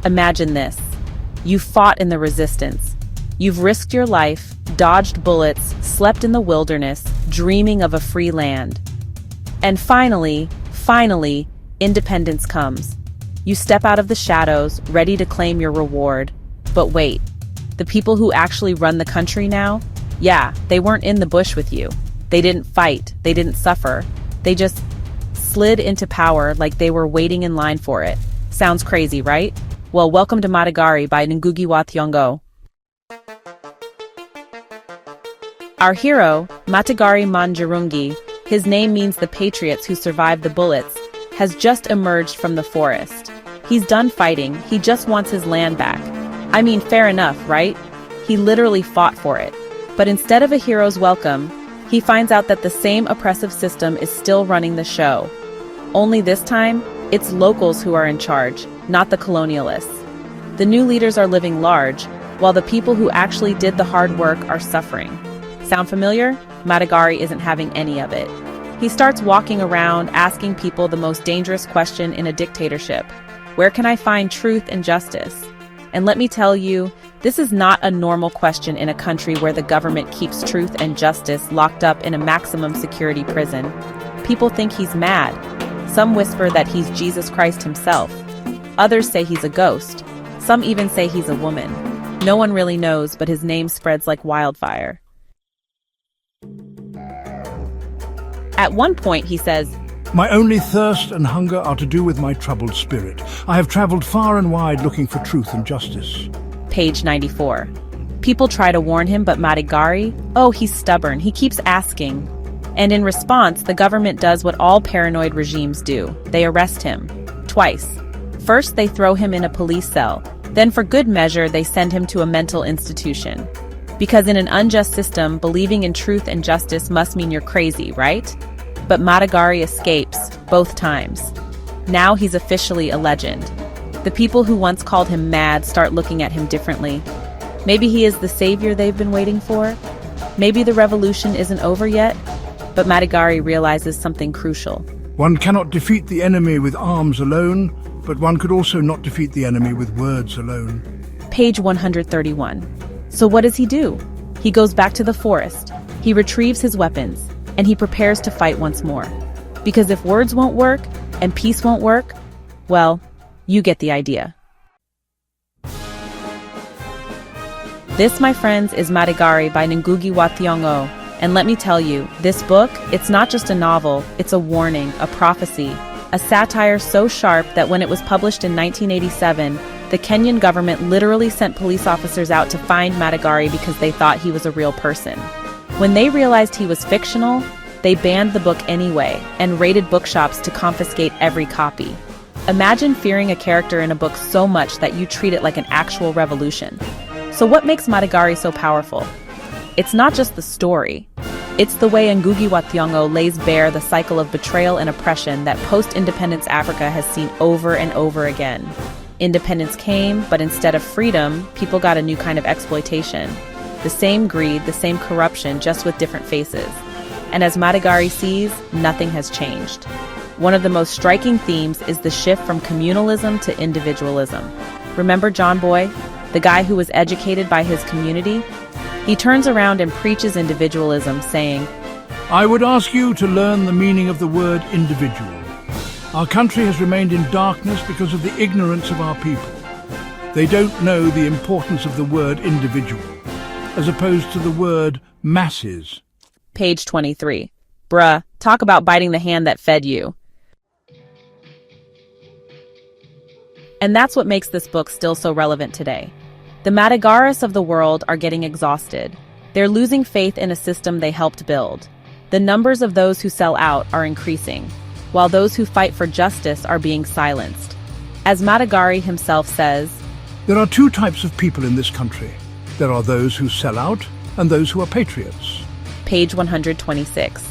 Imagine this. You fought in the resistance. You've risked your life, dodged bullets, slept in the wilderness, dreaming of a free land. And finally, independence comes. You step out of the shadows, ready to claim your reward. But wait, the people who actually run the country now? Yeah, they weren't in the bush with you. They didn't fight, they didn't suffer. They just slid into power like they were waiting in line for it. Sounds crazy, right? Well, welcome to Matigari by Ngugi wa Thiongo. Our hero, Matigari Njiruungi, his name means the patriots who survived the bullets, has just emerged from the forest. He's done fighting, he just wants his land back. I mean, fair enough, right? He literally fought for it. But instead of a hero's welcome, he finds out that the same oppressive system is still running the show. Only this time, it's locals who are in charge, not the colonialists. The new leaders are living large, while the people who actually did the hard work are suffering. Sound familiar? Matigari isn't having any of it. He starts walking around asking people the most dangerous question in a dictatorship. Where can I find truth and justice? And let me tell you, this is not a normal question in a country where the government keeps truth and justice locked up in a maximum security prison. People think he's mad. Some whisper that he's Jesus Christ himself. Others say he's a ghost. Some even say he's a woman. No one really knows, but his name spreads like wildfire. At one point, he says, "My only thirst and hunger are to do with my troubled spirit. I have traveled far and wide looking for truth and justice." Page 94. People try to warn him, but Matigari, he's stubborn. He keeps asking. And in response, the government does what all paranoid regimes do. They arrest him. Twice. First, they throw him in a police cell. Then, for good measure, they send him to a mental institution. Because in an unjust system, believing in truth and justice must mean you're crazy, right? But Matigari escapes, both times. Now he's officially a legend. The people who once called him mad start looking at him differently. Maybe he is the savior they've been waiting for. Maybe the revolution isn't over yet. But Matigari realizes something crucial. One cannot defeat the enemy with arms alone, but one could also not defeat the enemy with words alone. Page 131. So what does he do? He goes back to the forest. He retrieves his weapons, and he prepares to fight once more. Because if words won't work, and peace won't work, well, you get the idea. This, my friends, is Matigari by Ngugi wa Thiongo. And let me tell you, this book, it's not just a novel, it's a warning, a prophecy, a satire so sharp that when it was published in 1987, the Kenyan government literally sent police officers out to find Matigari because they thought he was a real person. When they realized he was fictional, they banned the book anyway and raided bookshops to confiscate every copy. Imagine fearing a character in a book so much that you treat it like an actual revolution. So what makes Matigari so powerful? It's not just the story. It's the way Ngugi wa Thiongo lays bare the cycle of betrayal and oppression that post-independence Africa has seen over and over again. Independence came, but instead of freedom, people got a new kind of exploitation. The same greed, the same corruption, just with different faces. And as Matigari sees, nothing has changed. One of the most striking themes is the shift from communalism to individualism. Remember John Boy, the guy who was educated by his community? He turns around and preaches individualism, saying, "I would ask you to learn the meaning of the word individual. Our country has remained in darkness because of the ignorance of our people. They don't know the importance of the word individual, as opposed to the word masses." Page 23. Bruh, talk about biting the hand that fed you. And that's what makes this book still so relevant today. The Matigaris of the world are getting exhausted. They're losing faith in a system they helped build. The numbers of those who sell out are increasing, while those who fight for justice are being silenced. As Matigari himself says, "There are two types of people in this country. There are those who sell out and those who are patriots." Page 126.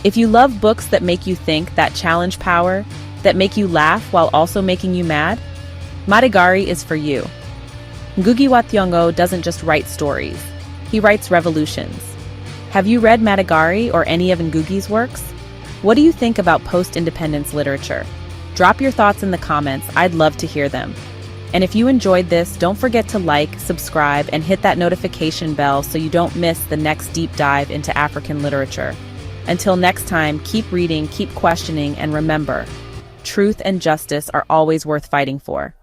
If you love books that make you think, that challenge power, that make you laugh while also making you mad, Matigari is for you. Ngugi wa Thiongo doesn't just write stories. He writes revolutions. Have you read Matigari or any of Ngugi's works? What do you think about post-independence literature? Drop your thoughts in the comments. I'd love to hear them. And if you enjoyed this, don't forget to like, subscribe, and hit that notification bell so you don't miss the next deep dive into African literature. Until next time, keep reading, keep questioning, and remember, truth and justice are always worth fighting for.